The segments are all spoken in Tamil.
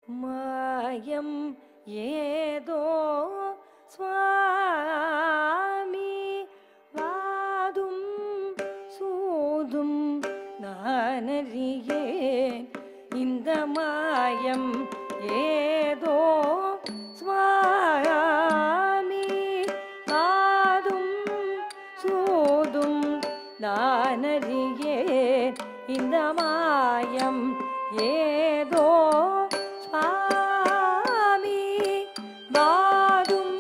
மாயம் ஏதோ சுவாமி வாதும் சூதும் நானறியேன் இந்த மாயம் ஏதோ சுவாமி வாதும் சூதும் நானறியேன் இந்த மாயம் ஏதோ சுவாமி வாதும்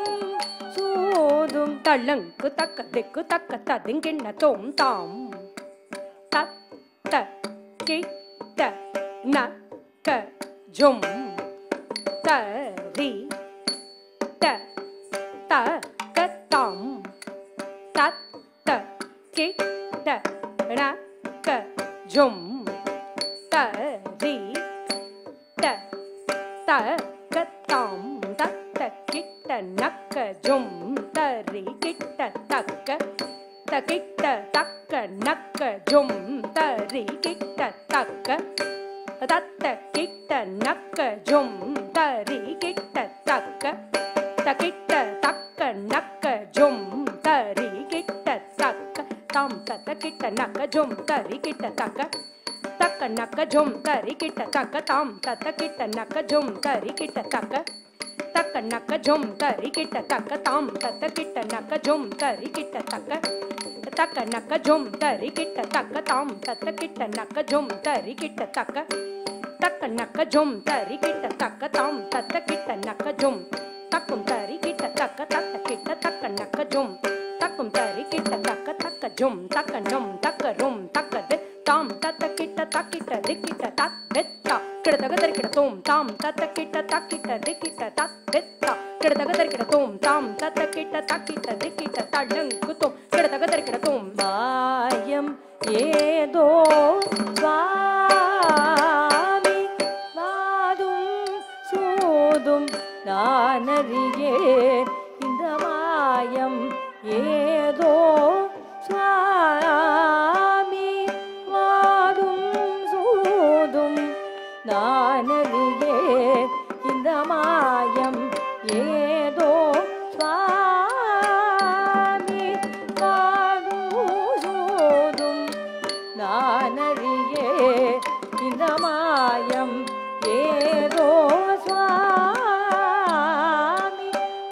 சூதும் தள்ளங்கு தக்க திக்கு தக்க ததிங்கிண்ண தோம் தாம் தத்த கிட்ட நக்க ஜும் தரி த தக்க தாம் தத்த கிட்ட நக்க ஜும் தரி த தக்க தாம் தத்த கிட்ட நக்க ஜும் தரி கிட்ட தக்க கிட்ட தக்க நக்க ஜும் தரி கிட்ட தக்க தத்த கிட்ட நக்க ஜும் தரி கிட்ட தக்க கிட்ட தக்க நக்க ஜும் தரி கிட்ட தக்க தாம் தத்த கிட்ட நக்க ஜும் தரி கிட்ட தக்க நக்க ஜும் தரி கிட்ட தக்க தாம் தத்த கிட்ட நக்க ஜும் தரி கிட்ட தக்க நக்க ஜும் தரி கிட்ட தக்க தாம் தத்த கிட்ட நக்க ஜும் தரி கிட்ட தக்க நக்க ஜும் தரி கிட்ட தக்க தாம் தத்த கிட்ட நக்க ஜும் தரி கிட்ட தக்க நக்க ஜும் தரி கிட்ட தக்க தாம் தத்த கிட்ட நக்க ஜும் தக்கும் தரி கிட்ட தக்க கிட்ட தக்க நக்க ஜும் தக்கும் தரி கிட்ட தக்க ஜும் தக்க ஜும் தக்க ரும் தக்க தாம் தத்த கிட்ட தக்கிட்ட திக்கிட்ட தத்தா கிடதக தரிக்கிட தோம் தாம் தத்த கிட்ட தக்கிட்ட திக்கிட்ட தத்தா கிடதக தரிக்கிட தோம் தாம் தத்த கிட்ட தக்கிட்ட திக்கிட்ட தள்ளங்கு தோம் கிடதக தரிக்கிட தோம் மாயம் ஏதோ சுவாமி வாதும் சூதும் நானறியேன் இந்த மாயம் ஏதோ சுவாமி வாதும் சூதும் நானறியேன் இந்த மாயம் ஏதோ சுவாமி வாதும் சூதும் நானறியேன் இந்த மாயம் ஏதோ சுவாமி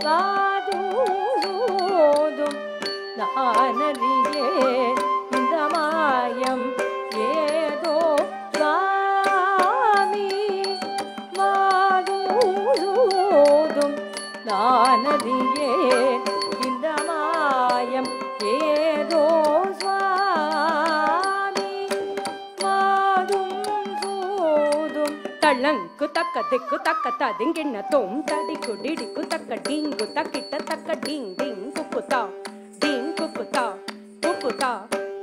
வாதும் சூதும் நானறியேன் இந்த மாயம் ஏதோ சுவாமி வாதும் சூதும் நானறியேன் இந்த மாயம் ஏதோ சுவாமி வாதும் சூதும் தள்ளங்கு தக்க திக்கு தக்க ததிங்கிண்ண தோம் தடி குடிடிக்கு தக்க டிங்கு தக்கிட்ட தக்க டிங் டிங் குக்குத்தா டிங் குக்குத்தா குக்குத்தா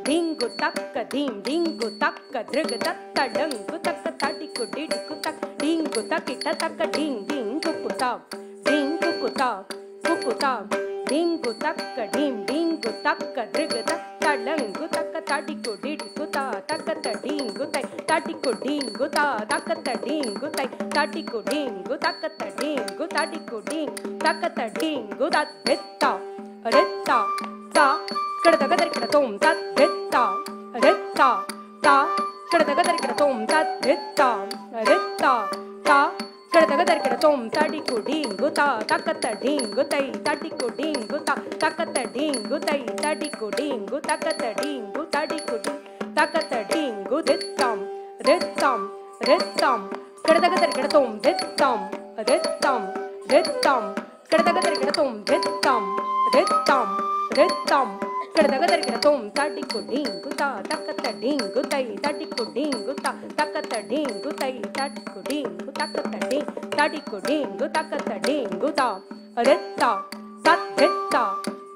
டிங்கு தக்க டீம் டிங்கு தக்க திருகு தத்தடங்கு தக்க தடி குடிடிக்கு தக்க டிங்கு தக்கிட்ட தக்க டிங் டிங் குக்குத்தா டிங் குக்குத்தா குக்குத்தா டிங்கு தக்க டீம் டிங்கு தக்க திருகு தத்தடங்கு தக்க தடி குடிடிக்கு தா தக்க தடிங்கு தை தடி குடிங்கு தா தக்க தடிங்கு தை தடி குடிங்கு தக்க தடிங்கு தடி குடிங் தக்க தடிங்கு தத்தா ரெத்தா தா கிடதக தரிக்கிட தோம் தத்தா ரெத்தா தா கிடதக தரிக்கிட தோம் தத்தா ரெத்தா தா கிடதக தரிக்கிட தோம் தடி குடிங்கு தா தக்க தடிங்கு தை தடி குடிங்கு தா தக்க தடிங்கு தை தடி குடிங்கு தக்க தடிங்கு தடி குடி தக்க தடிங்கு தித்தாம் ரெத்தாம் ரெத்தாம் கிடதக தரிக்கிட தோம் தித்தாம் ரெத்தாம் ரெத்தாம் கிடதக தரிக்கிட தோம் தித்தாம் ரெத்தாம் ரெத்தாம் கிடதக தரிக்கிட தோம் தடி குடிங்கு தா தக்க தடிங்கு தை தடி குடிங்கு தா தக்க தடிங்கு தை தடி குடிங்கு தக்க தடி தடி குடிங்கு தக்க தடிங்கு தா ரெத்தா தத் ரெத்தா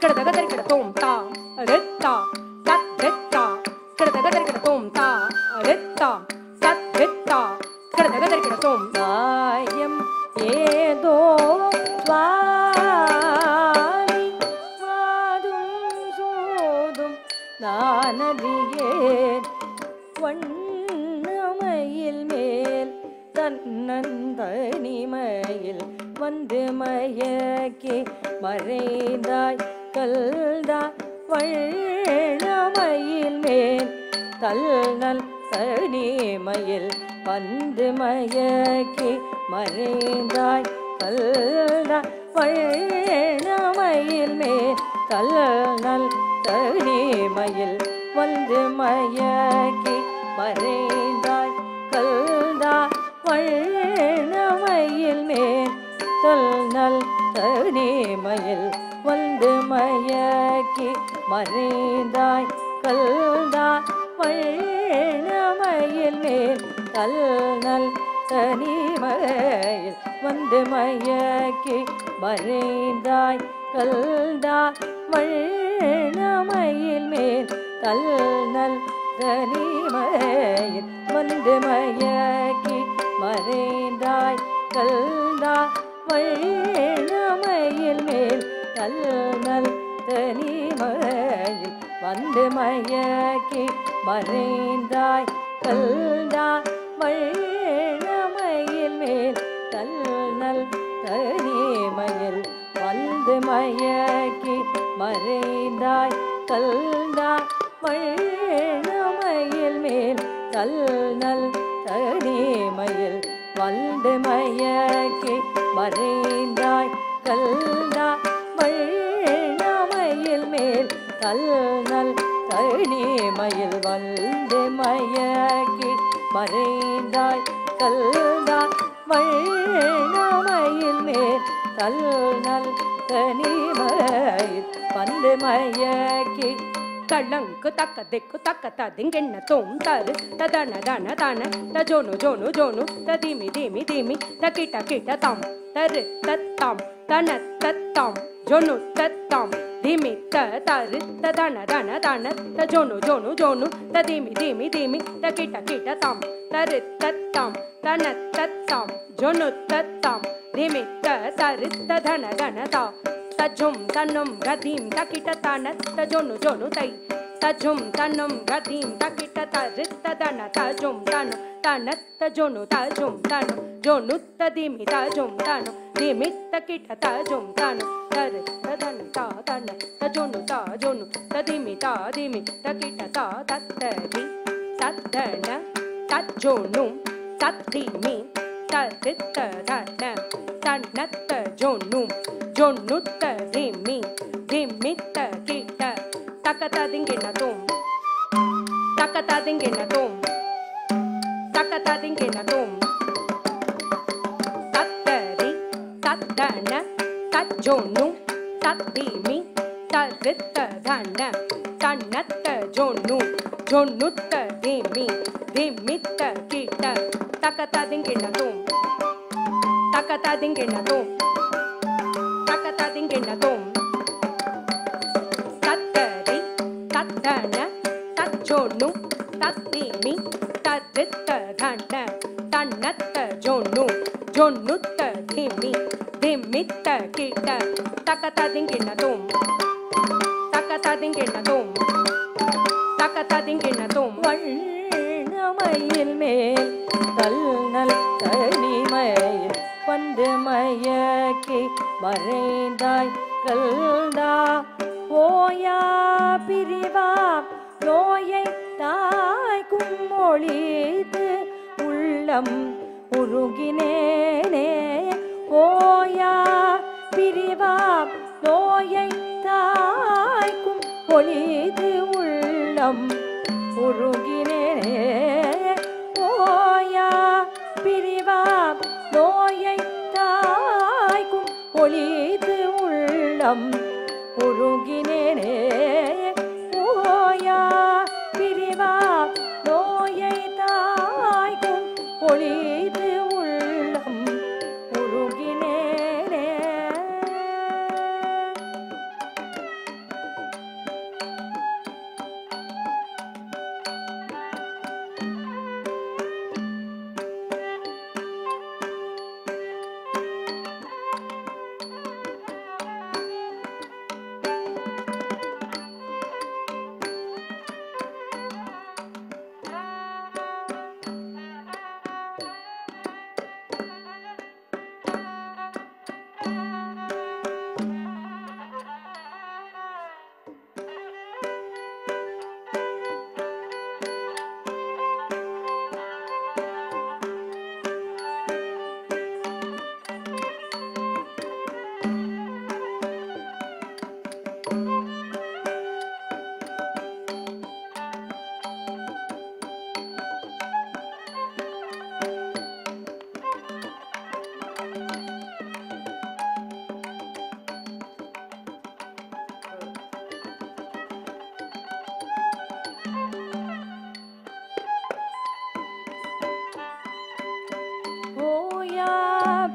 கிடதக தரிக்கிட தோம் தா ரெத்தா தத் ரெத்தா கிடதக தரிக்கிட தோம் தா ரெத்தா தத் ரெத்தா கிடதக தரிக்கிட தோம் மாயம் ஏதோ சுவாமி வாதும் சூதும் நானறியேன் வண்ணமயில் மேல் தன்னந்தனி தனிமையில் வந்து மயக்கி மறைந்தாய் கல்தா வண்ணமயில் மேல் தல்நல் தனிமையில் வந்து மயக்கி மறைந்தாய் கல்தா வண்ணமயில் மேல் தல்நல் தனிமையில் வந்து மயக்கி மறைந்தாய் கல்தா வண்ணமயில் மேல் தல்நல் தனிமையில் வந்து மயக்கி மறைந்தாய் கல்தா வண்ணமயில் மேல் தல்நல் தனிமையில் வந்து மயக்கி மறைந்தாய் கல்தா வண்ணமயில் மேல் தல்நல் தனிமையில் வந்து மயக்கி மறைந்தாய் கல்தா வண்ணமயில் மேல் தல்நல் தனிமையில் வந்து மயக்கி மறைந்தாய் கல்தா வண்ணமயில் மேல் தல்நல் தனிமையில் வந்து மயக்கி மறைந்தாய் கல்தா வண்ணமயில் மேல் தல்நல் தனிமையில் வந்து மயக்கி மறைந்தாய் கல்தா வண்ணமயில் மேல் தல்நல் தனிமையில் வந்து மயக்கி மறைந்தாய் கல்தா வண்ணமயில் மேல் தல்நல் தனிமையில் வந்து மயக்கி தள்ளங்கு தக்க திக்கு தக்க ததிங்கெண்ண தோம் தரு ததன தன தன தஜோனு ஜோனு ஜோனு ததிமி திமி திமி தக்கிட்ட கிட்ட தாம் தரு தத்தாம் தன தத்தாம் ஜோனு தத்தாம் திமி தரு ததன தன தன தஜோனு ஜோனு ஜோனு ததிமி திமி திமி தக்கிட்ட கிட்ட தாம் தரு தத்தாம் தன தத்தாம் ஜோனு தத்தாம் திமி தரு ததன தன தா தஜும் தன்னும் கதீம் தக்கிட்ட தான தஜோனு ஜோனு தை தஜும் தன்னும் கதீம் தக்கிட்ட தரு ததன தஜும் தனு தன தஜோனு தஜும் தனு ஜோனு ததிமி தஜும் தனு திமி தக்கிட்ட தஜும் தனு தரு ததன தன தஜோனு தஜோனு ததிமி ததிமி தக்கிட்ட தத்தரி தத்தன தஜோனு ததிமி தரு ததன தன்னத்த ஜோனு ஜோனு ததிமி திமி தக்கிட்ட தக்கத திங்கின தோம் தக்கத திங்கின தோம் தக்கத திங்கின தோம் தத்தரி தத்தன தஜோனு ததிமி தரு ததன தன்னத்த ஜோனு ஜோனு ததிமி திமி தக்கிட்ட தக்கத திங்கின தோம் தக்கத திங்கின தோம் தக்கத திங்கின தோம் தத்தரி தத்தன தஜோனு ததிமி தரு ததன தன்னத்த ஜோனு ஜோனு ததிமி திமி தக்கிட்ட தக்கத திங்கின தோம் தக்கத திங்கின தோம் தக்கத திங்கின தோம் வண்ணமயில் மேல் தல்நல் தனிமையில் வந்து மயக்கி மறைந்தாய் கல்தா ஓயா பிரிவா நோயை தாய்க்கும் மொழித்து உள்ளம் உருகினேனே ஓயா பிரிவா நோயை தாய்க்கும் ஒளிது உள்ளம் உருகினேனே ஓயா பிரிவா நோயை தாய்க்கும் ஒளிது உள்ளம் உருகினேனே ஓயா பிரிவா நோயை தாய்க்கும் ஒளிது உள்ளம் உருகினேனே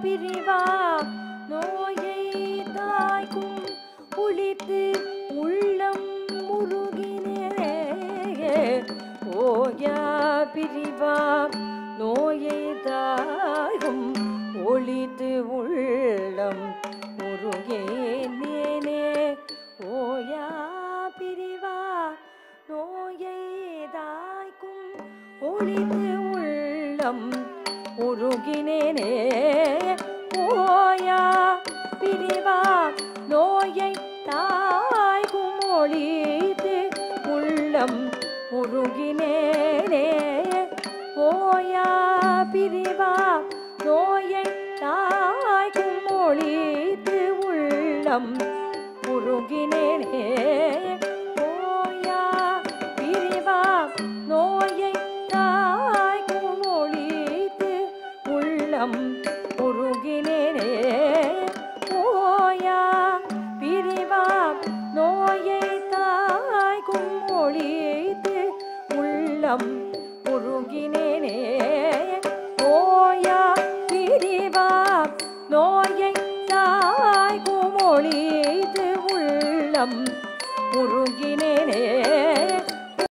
பிரிவா நோயை தாய்க்கும் ஒளித்து உள்ளம் முருகினே ஓயா பிரிவா நோயை தாய்க்கும் ஒளித்து உள்ளம் முருகேனே ஓயா பிரிவா நோயை தாய்க்கும் ஒளித்து உள்ளம் முருகினேனே ஓயா பிரிவா நோயை தாய்க்கும் ஒளித்து உள்ளம் முருகினேனே ஓயா பிரிவா நோயை தாய்க்கும் ஒளித்து உள்ளம் முருகினேனே ஓயா பிரிவா நோயை தாய்க்கும் ஒளித்து உள்ளம் முருகினேனே ஓயா பிரிவா நோயை தாய்க்கும் ஒளித்து உள்ளம் முருகினேனே ஓயா பிரிவா நோயை தாய்க்கும் ஒளித்து உள்ளம் முருகினேனே